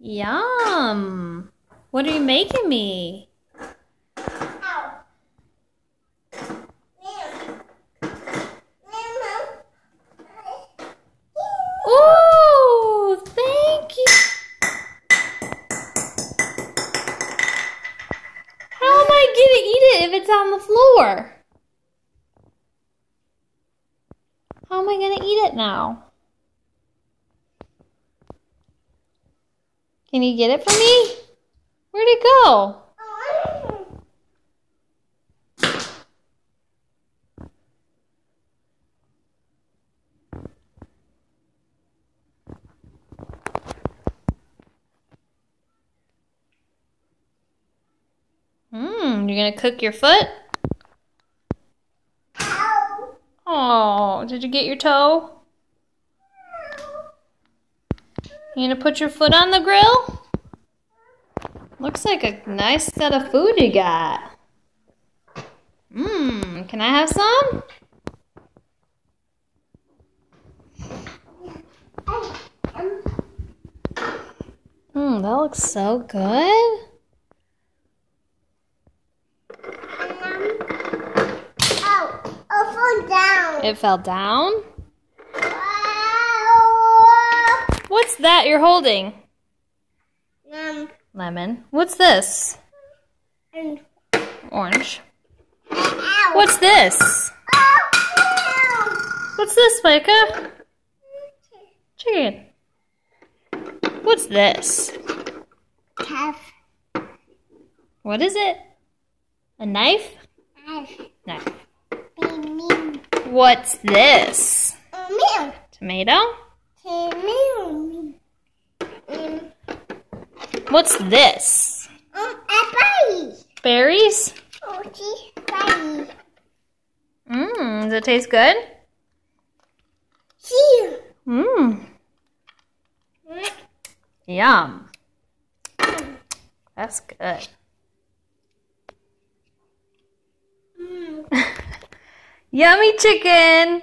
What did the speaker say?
Yum! What are you making me? Ooh, thank you. How am I gonna eat it if it's on the floor? How am I gonna eat it now? Can you get it for me? Where'd it go? You're gonna cook your foot? Oh, did you get your toe? You gonna put your foot on the grill? Looks like a nice set of food you got. Can I have some? That looks so good. It fell down? What's that you're holding? Lemon. What's this? Orange. What's this? What's this, Micah? Chicken. What's this? Knife. What is it? A knife? Knife. What's this? Tomato? What's this? Berries? Does it taste good? Yum. That's good. Yummy chicken!